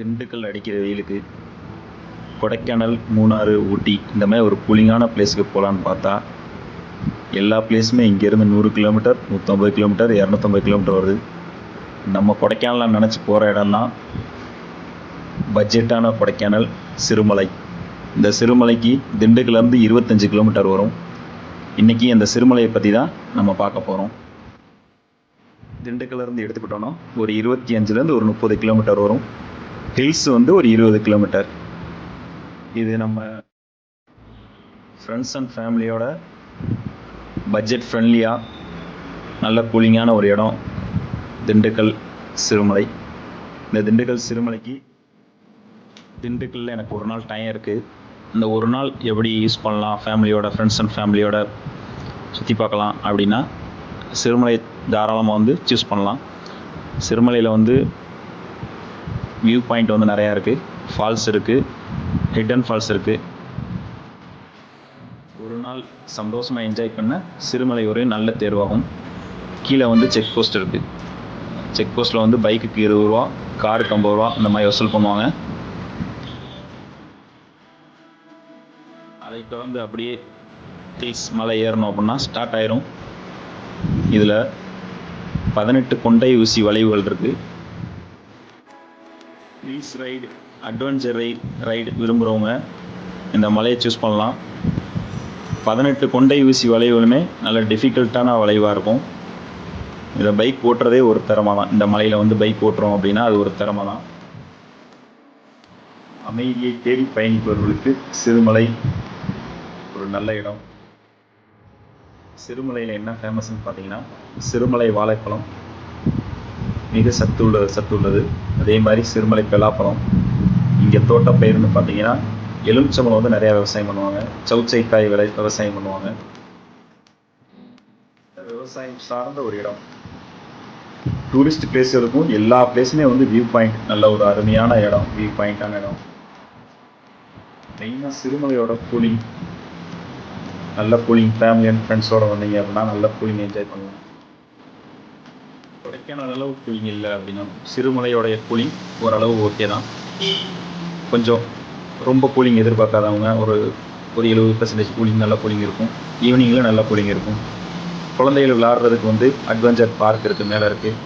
திண்டுக்கல் அடிக்கிற வெயிலுக்கு கொடைக்கானல், மூணாறு, ஊட்டி இந்த மாதிரி ஒரு கூலிங்கான பிளேஸுக்கு போகலான்னு பார்த்தா எல்லா பிளேஸுமே இங்கேருந்து 100 கிலோமீட்டர், 150 கிலோமீட்டர், 250 கிலோமீட்டர் வருது. நம்ம கொடைக்கானல் நினச்சி போகிற இடம்னா பட்ஜெட்டான கொடைக்கானல், சிறுமலை. இந்த சிறுமலைக்கு திண்டுக்கல்லேருந்து 25 கிலோமீட்டர் வரும். இன்றைக்கி அந்த சிறுமலையை பற்றி தான் நம்ம பார்க்க போகிறோம். திண்டுக்கல்லேருந்து எடுத்துக்கிட்டோன்னா ஒரு 25லேருந்து ஒரு 30 கிலோமீட்டர் வரும். ஹில்ஸ் வந்து ஒரு 20 கிலோமீட்டர். இது நம்ம ஃப்ரெண்ட்ஸ் அண்ட் ஃபேமிலியோட பட்ஜெட் ஃப்ரெண்ட்லியாக நல்ல கூலிங்கான ஒரு இடம் திண்டுக்கல் சிறுமலை. இந்த திண்டுக்கல் சிறுமலைக்கு திண்டுக்கல்லில் எனக்கு ஒரு நாள் டைம் இருக்குது. இந்த ஒரு நாள் எப்படி யூஸ் பண்ணலாம், ஃபேமிலியோட ஃப்ரெண்ட்ஸ் அண்ட் ஃபேமிலியோட சுற்றி பார்க்கலாம் அப்படின்னா சிறுமலை தாராளமாக வந்து சூஸ் பண்ணலாம். சிறுமலையில் வந்து வியூ பாயிண்ட் வந்து நிறையா இருக்குது. ஃபால்ஸ் இருக்குது, ஹிடன் ஃபால்ஸ் இருக்குது. ஒரு நாள் சந்தோஷமாக என்ஜாய் பண்ண சிறுமலை ஒரு நல்ல தேர்வாகும். கீழே வந்து செக் போஸ்ட் இருக்குது. செக் போஸ்ட்டில் வந்து பைக்குக்கு 20 ரூபா, காருக்கு 50 ரூபா அந்த மாதிரி வசூல் பண்ணுவாங்க. அதை தொடர்ந்து அப்படியே ஹில்ஸ் மலை ஏறணும் அப்படின்னா ஸ்டார்ட் ஆயிரும். இதில் 18 கொண்டை ஊசி வளைவுகள் இருக்குது. ஹில்ஸ் ரைடு, அட்வென்ச்சர் ரைடு விரும்புகிறவங்க இந்த மலையை சூஸ் பண்ணலாம். 18 கொண்டை ஊசி வளைவுகளுமே நல்ல டிஃபிகல்ட்டான வளைவாக இருக்கும். இதை பைக் ஓட்டுறதே ஒரு திறமை தான். இந்த மலையில் வந்து பைக் ஓட்டுறோம் அப்படின்னா அது ஒரு திறமை தான். அமைதியை தேடி பயணிப்பவர்களுக்கு சிறுமலை ஒரு நல்ல இடம். சிறுமலையில் என்ன ஃபேமஸ்ன்னு பார்த்தீங்கன்னா சிறுமலை வாழைப்பழம் மிக சத்து உள்ளது. அதே மாதிரி சிறுமலை பலாப்பழம். இங்கே தோட்டப்பயிர்னு பார்த்தீங்கன்னா எலுமிச்சம்பழம் வந்து நிறையா விவசாயம் பண்ணுவாங்க. சவுச்சைக்காய் விவசாயம் பண்ணுவாங்க. விவசாயம் சார்ந்த ஒரு இடம். டூரிஸ்ட் பிளேஸ் இருக்கும். எல்லா பிளேஸுமே வந்து வியூ பாயிண்ட், நல்ல ஒரு அருமையான இடம், வியூ பாயிண்டான இடம். மெயினாக சிறுமலையோட கூலிங், நல்ல கூலிங். ஃபேமிலி அண்ட் ஃப்ரெண்ட்ஸோடு வந்தீங்க அப்படின்னா நல்ல கூலிங் என்ஜாய் பண்ணலாம். கொடைக்கானல் அளவு கூலிங் இல்லை அப்படின்னா சிறுமலையோடைய கூலிங் ஓரளவு ஓகே தான். கொஞ்சம் ரொம்ப கூலிங் எதிர்பார்க்காதவங்க ஒரு 70% கூலிங், நல்ல கூலிங் இருக்கும். ஈவினிங்கில் நல்ல கூலிங் இருக்கும். குழந்தைகள் விளையாடுறதுக்கு வந்து அட்வென்ச்சர் பார்க் இருக்குது, மேலே இருக்குது.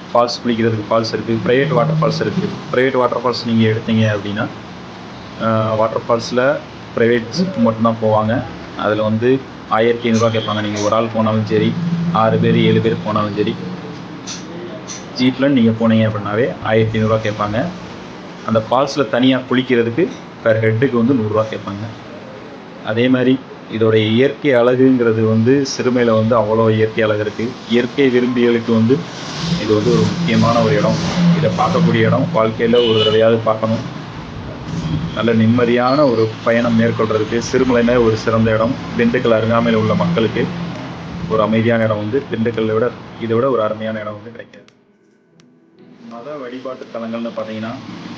ஃபால்ஸ் குளிக்கிறதுக்கு ஃபால்ஸ் இருக்குது. ப்ரைவேட் வாட்டர் ஃபால்ஸ் இருக்குது. ப்ரைவேட் வாட்டர் ஃபால்ஸ் நீங்கள் எடுத்தீங்க அப்படின்னா வாட்டர் ஃபால்ஸில் ப்ரைவேட் ஜீப் மட்டும்தான் போவாங்க. அதில் வந்து 1500 கேட்பாங்க. நீங்கள் ஒரு ஆள் போனாலும் சரி, 6 பேர் 7 பேர் போனாலும் சரி, ஜீப்பில் நீங்கள் போனீங்க அப்படின்னாவே 1500 கேட்பாங்க. அந்த ஃபால்ஸில் தனியாக குளிக்கிறதுக்கு பெர் ஹெட்டுக்கு வந்து 100 ரூபா கேட்பாங்க. அதே மாதிரி இதோடைய இயற்கை அழகுங்கிறது வந்து சிறுமையில் வந்து அவ்வளோ இயற்கை அழகு இருக்குது. இயற்கை விரும்பிகளுக்கு வந்து இது வந்து ஒரு முக்கியமான ஒரு இடம். இதை பார்க்கக்கூடிய இடம். வாழ்க்கையில் ஒரு தடவையாவது பார்க்கணும். நல்ல நிம்மதியான ஒரு பயணம் மேற்கொள்கிறதுக்கு சிறுமலைமே ஒரு சிறந்த இடம். திண்டுக்கல் அருகாமையில் உள்ள மக்களுக்கு ஒரு அமைதியான இடம் வந்து திண்டுக்கல்லை விட இதை விட ஒரு அருமையான இடம் வந்து கிடைக்காது. மத வழிபாட்டு தலங்கள்னு பார்த்தீங்கன்னா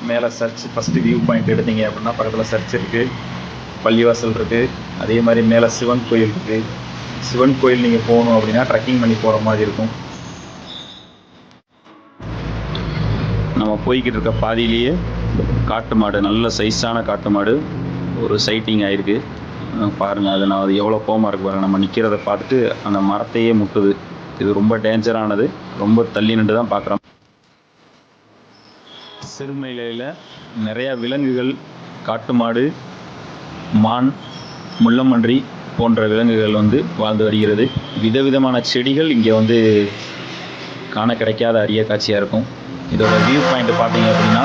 மேலே சர்ச், ஃபஸ்ட்டு வியூ பாயிண்ட் எடுத்தீங்க அப்படின்னா பக்கத்தில் சர்ச் இருக்குது, பள்ளிவாசல் இருக்குது. அதே மாதிரி மேலே சிவன் கோயில் இருக்குது. சிவன் கோயில் நீங்கள் போகணும் அப்படின்னா ட்ரெக்கிங் பண்ணி போகிற மாதிரி இருக்கும். நம்ம போய்கிட்டு இருக்க பாதியிலேயே காட்டு மாடு, நல்ல சைஸான காட்டு மாடு ஒரு சைட்டிங் ஆகிருக்கு பாருங்கள். அது நான் அது எவ்வளோ கோவமாக இருக்கு பாருங்கள். நம்ம நிற்கிறத பார்த்துட்டு அந்த மரத்தையே முட்டுது. இது ரொம்ப டேஞ்சரானது. ரொம்ப தள்ளி நின்று தான் பார்க்குறோம். சிறுமலையில் நிறையா விலங்குகள், காட்டு மாடு, மான், முள்ளமன்றி போன்ற விலங்குகள் வந்து வாழ்ந்து வருகிறது. விதவிதமான செடிகள் இங்கே வந்து காண கிடைக்காத அரிய காட்சியாக இருக்கும். இதோட வியூ பாயிண்ட் பார்த்தீங்க அப்படின்னா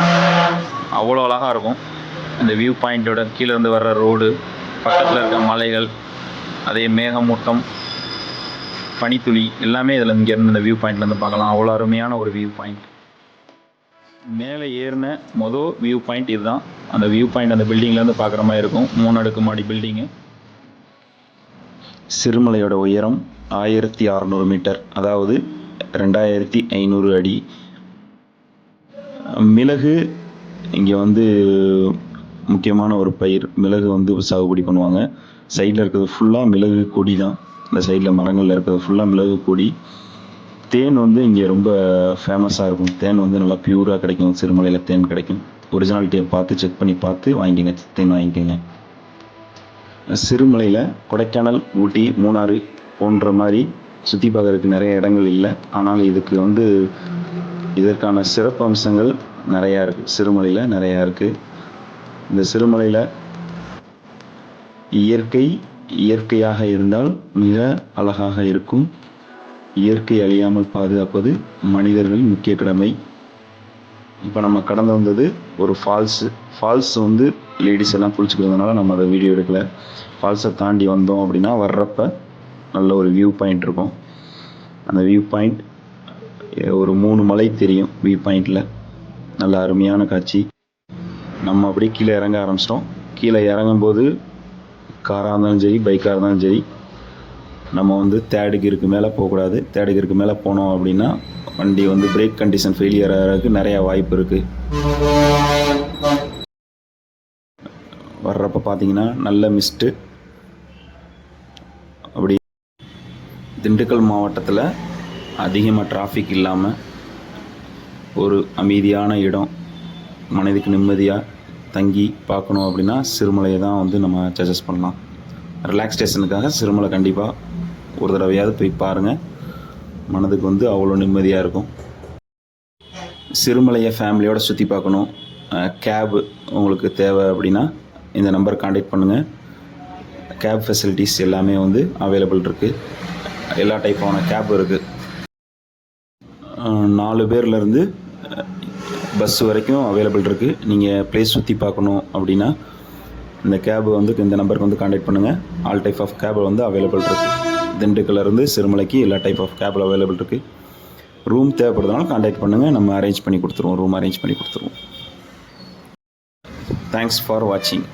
அவ்வளோ அழகாக இருக்கும். அந்த வியூ பாயிண்ட்டோட கீழேருந்து வர்ற ரோடு, பக்கத்தில் இருக்க மலைகள், அதே மேகமூட்டம், பனித்துளி எல்லாமே இதில் இங்கேருந்து இந்த வியூ பாயிண்ட்லேருந்து பார்க்கலாம். அவ்வளோ அருமையான ஒரு வியூ பாயிண்ட். மேலே ஏறின வியூ பாயிண்ட் இதுதான். அந்த வியூ பாயிண்ட் அந்த பில்டிங்லேருந்து பார்க்குற மாதிரி இருக்கும். 3 அடுக்கு மாடி பில்டிங்கு. சிறுமலையோட உயரம் 1600 மீட்டர், அதாவது 2500 அடி. மிளகு இங்கே வந்து முக்கியமான ஒரு பயிர். மிளகு வந்து சாகுபடி பண்ணுவாங்க. சைடில் இருக்கிறது ஃபுல்லாக மிளகு கொடி தான். இந்த சைடில் மரங்களில் இருக்கிறது ஃபுல்லாக மிளகு கொடி. தேன் வந்து இங்கே ரொம்ப ஃபேமஸாக இருக்கும். தேன் வந்து நல்லா பியூராக கிடைக்கும். சிறுமலையில் தேன் கிடைக்கும். ஒரிஜினாலிட்டியை பார்த்து செக் பண்ணி பார்த்து வாங்கிக்கோங்க, தேன் வாங்கிக்கோங்க. சிறுமலையில் கொடைக்கானல், ஊட்டி, மூணாறு போன்ற மாதிரி சுற்றி பார்க்கறதுக்கு நிறைய இடங்கள் இல்லை. ஆனால் இதுக்கு வந்து இதற்கான சிறப்பு அம்சங்கள் நிறையா இருக்குது. சிறுமலையில் நிறையா இருக்குது. இந்த சிறுமலையில் இயற்கையாக இருந்தால் மிக அழகாக இருக்கும். இயற்கை அழியாமல் பாதுகாப்பது மனிதர்களின் முக்கிய கடமை. இப்போ நம்ம கடந்து வந்தது ஒரு ஃபால்ஸ் வந்து லேடிஸ் எல்லாம் குளிச்சுக்கிறதுனால நம்ம அதை வீடியோ எடுக்கல. ஃபால்ஸை தாண்டி வந்தோம் அப்படின்னா வர்றப்ப நல்ல ஒரு வியூ பாயிண்ட் இருக்கும். அந்த வியூ பாயிண்ட் ஒரு 3 மலை தெரியும். வியூ பாயிண்டில் நல்ல அருமையான காட்சி. நம்ம அப்படியே கீழே இறங்க ஆரம்பிச்சிட்டோம். கீழே இறங்கும்போது காராக இருந்தாலும் சரி, பைக்காக இருந்தாலும் சரி, நம்ம வந்து தேர்டு கியருக்கு மேலே போகக்கூடாது. தேர்டு கியருக்கு மேலே போனோம் அப்படின்னா வண்டி வந்து பிரேக் கண்டிஷன் ஃபெயிலியர் ஆகிறதுக்கு நிறையா வாய்ப்பு இருக்குது. வர்றப்ப பார்த்தீங்கன்னா நல்ல மிஸ்ட்டு. அப்படி திண்டுக்கல் மாவட்டத்தில் அதிகமாக டிராஃபிக் இல்லாமல் ஒரு அமைதியான இடம், மனதுக்கு நிம்மதியாக தங்கி பார்க்கணும் அப்படின்னா சிறுமலையை தான் வந்து நம்ம சஜஸ்ட் பண்ணலாம். ரிலாக்ஸேஷனுக்காக சிறுமலை கண்டிப்பாக ஒரு தடவையாவது போய் பாருங்கள். மனதுக்கு வந்து அவ்வளோ நிம்மதியாக இருக்கும். சிறுமலையை ஃபேமிலியோடு சுற்றி பார்க்கணும், கேபு உங்களுக்கு தேவை அப்படின்னா இந்த நம்பர் கான்டாக்ட் பண்ணுங்கள். கேப் ஃபெசிலிட்டிஸ் எல்லாமே வந்து அவைலபிள் இருக்குது. எல்லா டைப்பான கேப் இருக்குது. 4 பேர்லேருந்து பஸ் வரைக்கும் அவைலபிள் இருக்குது. நீங்கள் ப்ளேஸ் சுற்றி பார்க்கணும் அப்படின்னா இந்த கேபு வந்து இந்த நம்பருக்கு வந்து கான்டாக்ட் பண்ணுங்கள். ஆல் டைப் ஆஃப் கேப் வந்து அவைலபிள் இருக்குது. திண்டுக்கல்லேருந்து சிறுமலைக்கு எல்லா டைப் ஆஃப் கேபில் அவைலபிள் இருக்குது. ரூம் தேவைப்படுறதுனால கான்டாக்ட் பண்ணுங்கள், நம்ம அரேஞ்ச் பண்ணி கொடுத்துருவோம். ரூம் அரேஞ்ச் பண்ணி கொடுத்துருவோம். தேங்க்ஸ் ஃபார் வாட்சிங்.